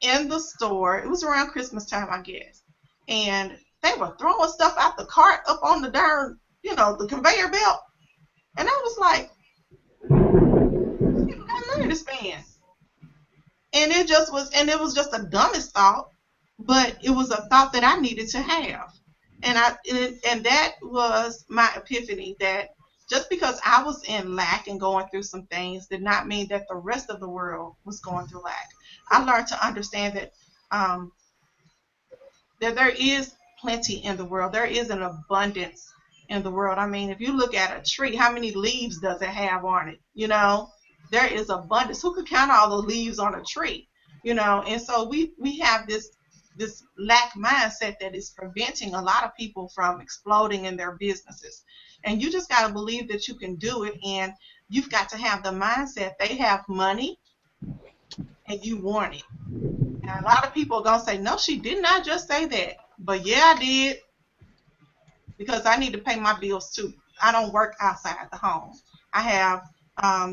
in the store. It was around Christmas time, I guess, and they were throwing stuff out the cart up on the darn, the conveyor belt, and I was like, people got money to spend, and it was just the dumbest thought, but it was a thought that I needed to have, and that was my epiphany that just because I was in lack and going through some things did not mean that the rest of the world was going through lack. I learned to understand that um, that there is plenty in the world. There is an abundance in the world. If you look at a tree, how many leaves does it have on it? There is abundance. Who could count all the leaves on a tree? And so we have this lack mindset that is preventing a lot of people from exploding in their businesses. And you just got to believe that you can do it, and you've got to have the mindset they have money and you want it. And a lot of people are going to say, no, she did not just say that. But yeah, I did, because I need to pay my bills too. I don't work outside the home. I have, not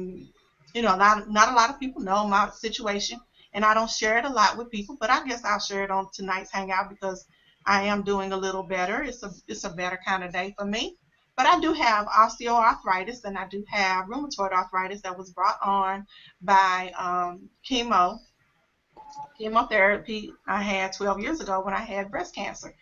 a lot of people know my situation, and I don't share it a lot with people, but I guess I'll share it on tonight's hangout because I am doing a little better. It's a better kind of day for me. But I do have osteoarthritis, and I do have rheumatoid arthritis that was brought on by chemotherapy I had 12 years ago when I had breast cancer.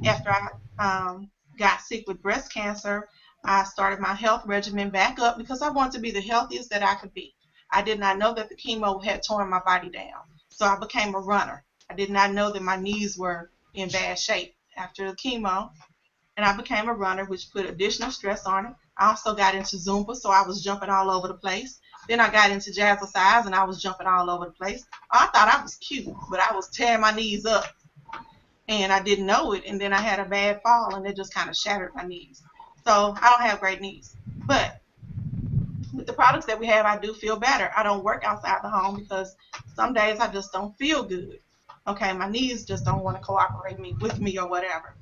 After I got sick with breast cancer, I started my health regimen back up because I wanted to be the healthiest that I could be. I did not know that the chemo had torn my body down, so I became a runner. I did not know that my knees were in bad shape after the chemo, and I became a runner, which put additional stress on it. I also got into Zumba, so I was jumping all over the place. Then I got into Jazzercise, and I was jumping all over the place. I thought I was cute, but I was tearing my knees up, and I didn't know it. And then I had a bad fall, and it just kind of shattered my knees. So I don't have great knees. But with the products that we have, I do feel better. I don't work outside the home because some days I just don't feel good. Okay, my knees just don't want to cooperate with me or whatever.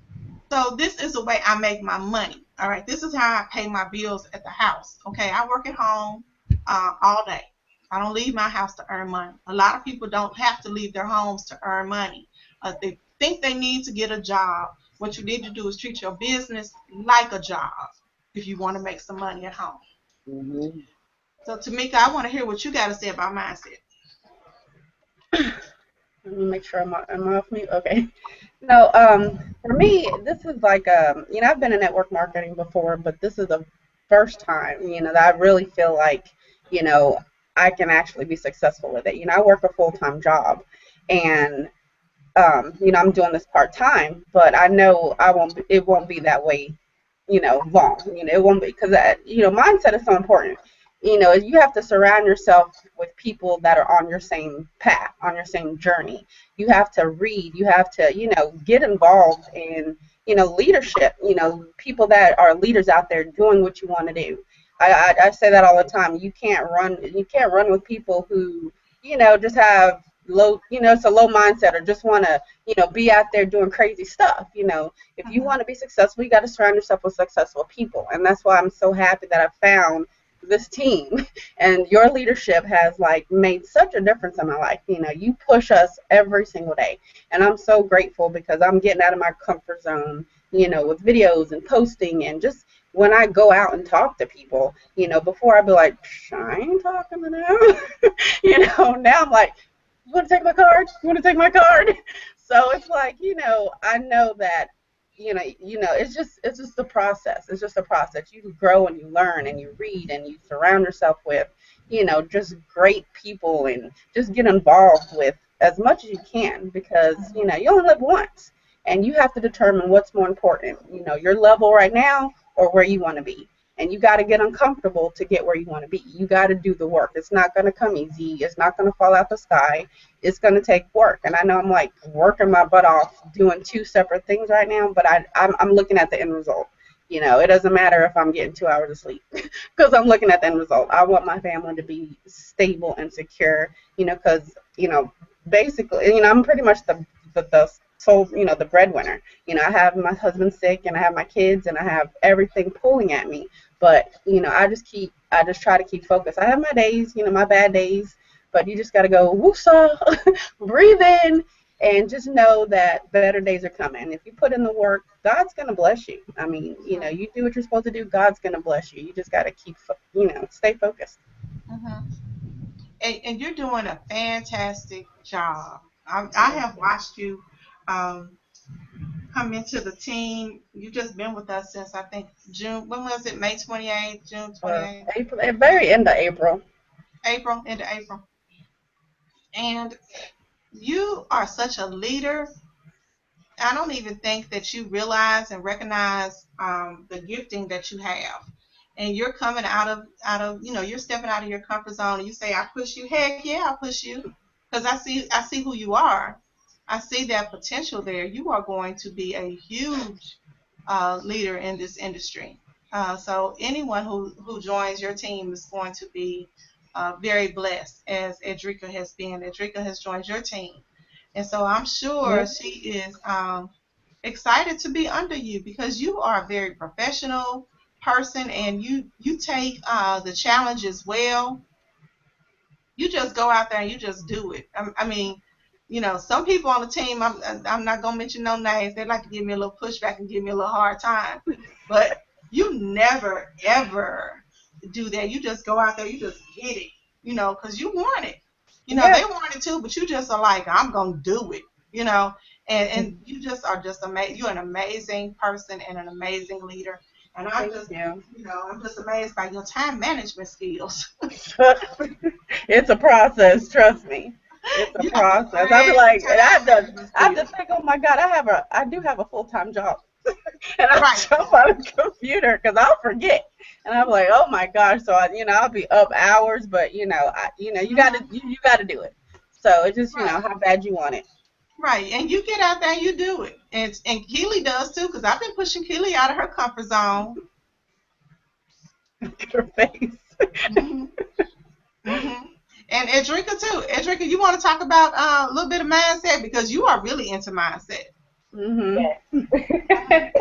So this is the way I make my money. All right, this is how I pay my bills at the house. Okay, I work at home all day. I don't leave my house to earn money. A lot of people don't have to leave their homes to earn money. They think they need to get a job. What you need to do is treat your business like a job if you want to make some money at home. Mm-hmm. So, Tamika, I want to hear what you got to say about mindset. Let me make sure I'm off mute. Okay. No, for me, this is like I've been in network marketing before, but this is the first time, that I really feel like, you know, I can actually be successful with it. I work a full-time job, and I'm doing this part time, but I know it won't be that way, long. It won't be because mindset is so important. You have to surround yourself with people that are on your same path, on your same journey. You have to read. You have to, get involved in, leadership. People that are leaders out there doing what you want to do. I say that all the time. You can't run. You can't run with people who, just have low, it's a low mindset or just want to, be out there doing crazy stuff. If you want to be successful, you got to surround yourself with successful people. And that's why I'm so happy that I found this team and your leadership has like made such a difference in my life. You push us every single day. And I'm so grateful because I'm getting out of my comfort zone, with videos and posting and just when I go out and talk to people, before I'd be like, I ain't talking to them. Now I'm like, you want to take my card? You want to take my card? So it's like, I know that, it's just the process. It's just a process. You grow and you learn and you read and you surround yourself with, just great people and just get involved with as much as you can because, you only live once and you have to determine what's more important, your level right now or where you want to be. And you got to get uncomfortable to get where you want to be. You got to do the work. It's not going to come easy. It's not going to fall out the sky. It's going to take work. And I know I'm like working my butt off doing two separate things right now, but I'm looking at the end result. It doesn't matter if I'm getting 2 hours of sleep because I'm looking at the end result. I want my family to be stable and secure, because, basically, I'm pretty much the sole, the breadwinner. I have my husband sick and I have my kids and I have everything pulling at me. But, I just try to keep focused. I have my days, my bad days, but you just got to go woosah, breathe in, and just know that better days are coming. If you put in the work, God's going to bless you. I mean, you do what you're supposed to do, God's going to bless you. You just got to keep, stay focused. Mm-hmm. And you're doing a fantastic job. I have watched you um, come into the team. You've just been with us since I think June. When was it? May 28th, June 28th, April, at very end of April. April, into April. And you are such a leader. I don't even think that you realize and recognize the gifting that you have. And you're coming out of you're stepping out of your comfort zone and you say, I push you. Heck yeah, I push you. Because I see who you are. I see that potential there. You are going to be a huge leader in this industry. So anyone who joins your team is going to be very blessed, as Edrika has been. Edrika has joined your team. And so I'm sure Yep. she is excited to be under you because you are a very professional person and you take the challenges well. You just go out there and you just do it. I mean, some people on the team, I'm not going to mention no names, they like to give me a little pushback and give me a little hard time. But you never, ever do that. You just go out there, you just get it, because you want it. They Yep. want it too, but you just are like, I'm going to do it, and you just are just amazing. You're an amazing person and an amazing leader. And Thank you. I'm just amazed by your time management skills. It's a process, trust me. It's a You got the process. I be great like, and time management I have to skills. think, oh my God, I do have a full-time job, and I Right. jump on the computer because I'll forget, and I'm like, oh my gosh, so I'll be up hours, but you got to do it. So it's just Right. how bad you want it. Right. And you get out there and you do it. And Keely does too, because I've been pushing Keely out of her comfort zone. Your face. Mm-hmm. Mm-hmm. And Edrika too. Edrika, you want to talk about a little bit of mindset because you are really into mindset. Mhm. Yes.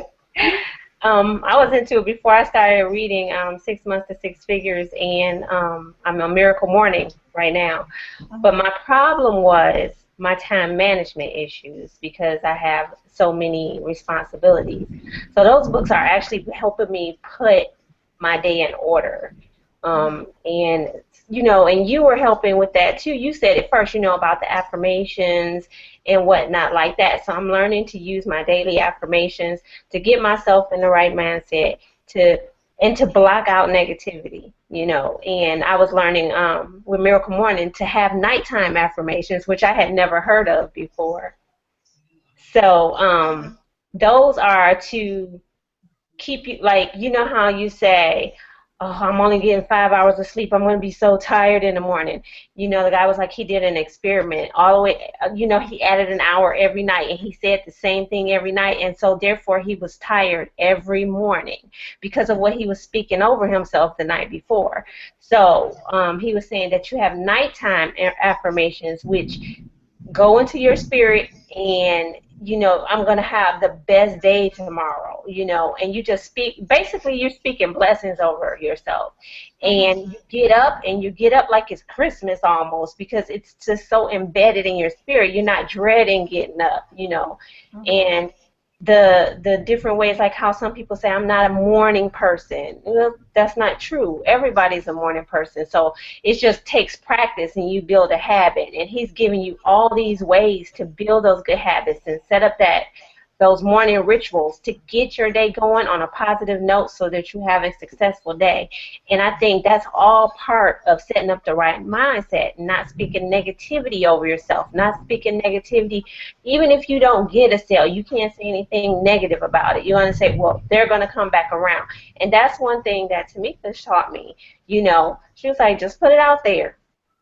I was into it before I started reading 6 Months to Six Figures, and I'm on Miracle Morning right now. But Mm-hmm. my problem was my time management issues because I have so many responsibilities. So those books are actually helping me put my day in order. Mm-hmm. And you know, and you were helping with that too. You said it first, you know, about the affirmations and whatnot like that. So I'm learning to use my daily affirmations to get myself in the right mindset to and to block out negativity, you know. And I was learning with Miracle Morning to have nighttime affirmations, which I had never heard of before. So those are to keep you, like, you know how you say, oh, I'm only getting 5 hours of sleep, I'm going to be so tired in the morning. You know, the guy was like, he did an experiment all the way, you know, he added an hour every night and he said the same thing every night, and so therefore he was tired every morning because of what he was speaking over himself the night before. So he was saying that you have nighttime affirmations which go into your spirit, and you know, I'm going to have the best day tomorrow, you know, and you just speak, basically you're speaking blessings over yourself, Mm-hmm. and you get up and you get up like it's Christmas almost because it's just so embedded in your spirit, you're not dreading getting up, you know. Mm-hmm. And the different ways, like how some people say I'm not a morning person. Well, that's not true. Everybody's a morning person. So it just takes practice and you build a habit. And he's giving you all these ways to build those good habits and set up those morning rituals to get your day going on a positive note so that you have a successful day. And I think that's all part of setting up the right mindset, not speaking negativity over yourself, not speaking negativity. Even if you don't get a sale, you can't say anything negative about it. You're going to say, well, they're going to come back around. And that's one thing that Tamika taught me. You know, she was like, just put it out there.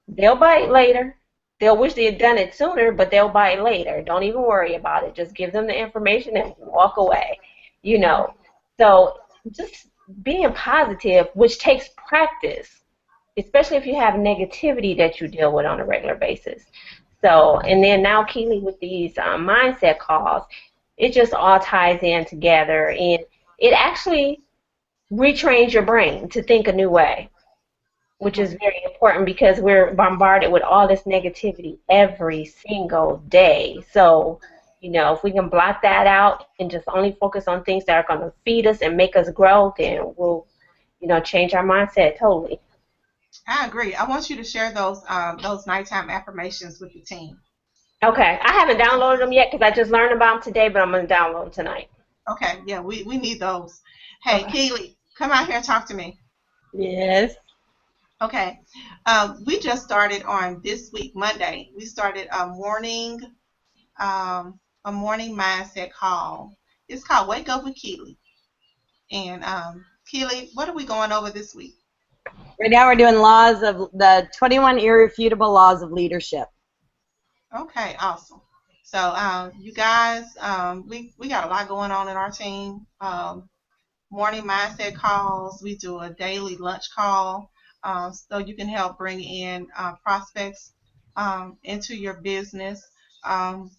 They'll bite later. They'll wish they had done it sooner, but they'll bite later. Don't even worry about it. Just give them the information and walk away. You know, so just being positive, which takes practice, especially if you have negativity that you deal with on a regular basis. So, and then now Keely with these mindset calls, it just all ties in together, and it actually retrains your brain to think a new way, which Mm-hmm. is very important because we're bombarded with all this negativity every single day. So, you know, if we can block that out and just only focus on things that are going to feed us and make us grow, then we'll, you know, change our mindset totally. I agree. I want you to share those nighttime affirmations with the team. Okay, I haven't downloaded them yet because I just learned about them today, but I'm going to download them tonight. Okay, yeah, we need those. Hey, Okay. Keely, come out here and talk to me. Yes. Okay, we just started on this week, Monday. We started a morning mindset call. It's called Wake Up with Keely. And Keely, what are we going over this week? Right now we're doing laws of the 21 irrefutable laws of leadership. Okay, awesome. So, you guys, we got a lot going on in our team. Morning mindset calls. We do a daily lunch call, so you can help bring in prospects into your business. Um,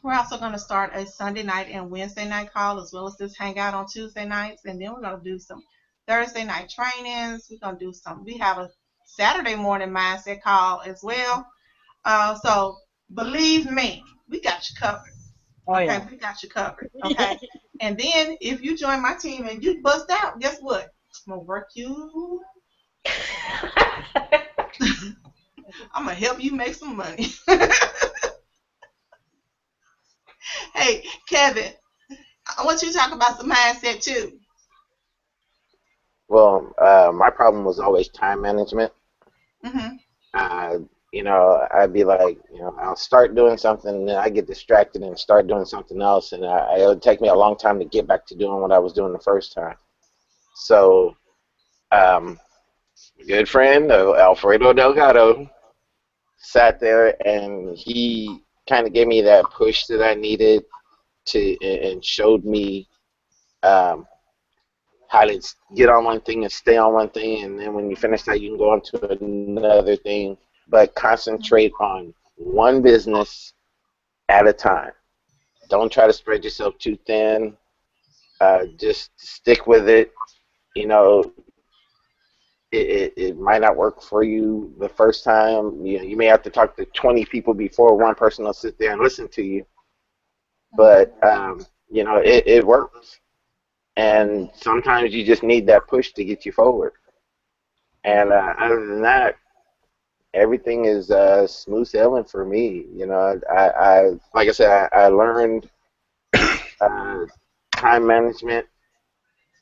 we're also going to start a Sunday night and Wednesday night call, as well as this hangout on Tuesday nights, and then we're going to do some Thursday night trainings. We're going to do some. We have a Saturday morning mindset call as well. So believe me, we got you covered. Oh Okay, yeah. we got you covered. Okay. And then if you join my team and you bust out, guess what? I'm gonna work you. I'm gonna help you make some money. Hey, Kevin, I want you to talk about some mindset too. Well, my problem was always time management. Mhm. Uh, I'd be like, I'll start doing something, and then I get distracted and start doing something else, and it would take me a long time to get back to doing what I was doing the first time. So, um, good friend Alfredo Delgado sat there, and he kind of gave me that push that I needed to, and showed me um, how to get on one thing and stay on one thing, and then when you finish that, you can go on to another thing. But concentrate on one business at a time. Don't try to spread yourself too thin. Just stick with it. You know, it might not work for you the first time. You may have to talk to 20 people before one person will sit there and listen to you. But it works. And sometimes you just need that push to get you forward. And other than that, everything is smooth sailing for me. I like I said, I learned uh, time management,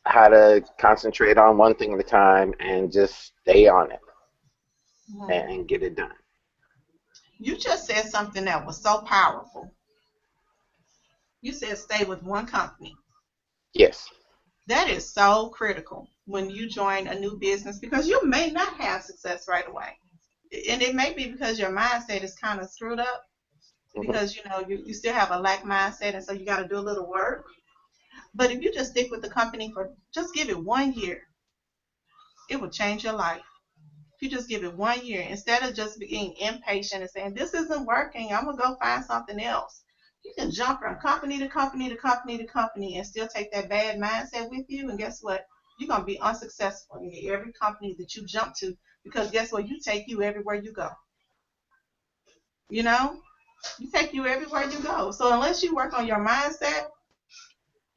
how to concentrate on one thing at a time, and just stay on it and get it done. You just said something that was so powerful. You said stay with one company. Yes. That is so critical when you join a new business because you may not have success right away. And it may be because your mindset is kind of screwed up Mm-hmm. because you still have a lack mindset and so you got to do a little work. But if you just stick with the company for just give it 1 year, it will change your life. If you just give it 1 year, instead of just being impatient and saying, this isn't working, I'm going to go find something else. You can jump from company to company to company to company and still take that bad mindset with you. And guess what? You're going to be unsuccessful in every company that you jump to because guess what? You take you everywhere you go. You know? You take you everywhere you go. So unless you work on your mindset,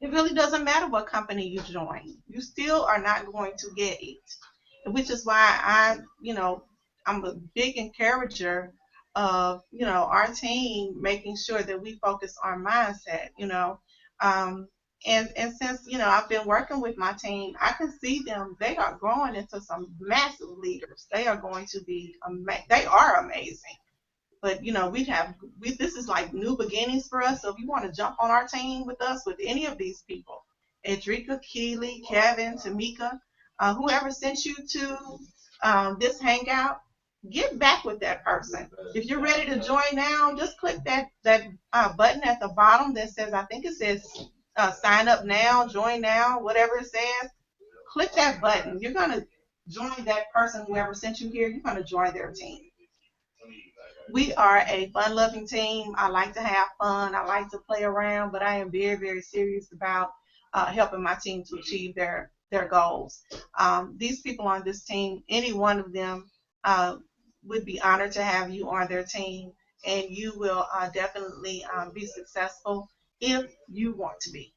it really doesn't matter what company you join. You still are not going to get it. Which is why I'm a big encourager of, our team making sure that we focus on mindset, and since, I've been working with my team, I can see them, they are growing into some massive leaders. They are going to be, they are amazing. But this is like new beginnings for us. So if you want to jump on our team with us, with any of these people, Edrika, Keely, Kevin, Tamika, whoever sent you to this hangout, get back with that person. If you're ready to join now, just click that button at the bottom that says, I think it says sign up now, join now, whatever it says. Click that button. You're going to join that person, whoever sent you here, you're going to join their team. We are a fun-loving team. I like to have fun. I like to play around, but I am very, very serious about helping my team to achieve their goals. These people on this team, any one of them would be honored to have you on their team, and you will definitely be successful if you want to be.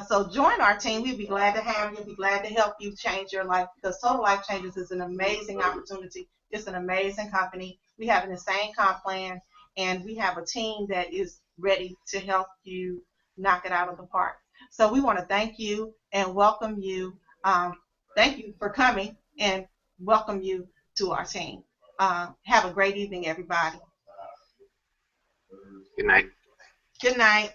So join our team. We'd be glad to have you. We'd be glad to help you change your life because Total Life Changes is an amazing opportunity. It's an amazing company. We have an insane comp plan, and we have a team that is ready to help you knock it out of the park. So we want to thank you and welcome you. Thank you for coming and welcome you to our team. Have a great evening, everybody. Good night. Good night.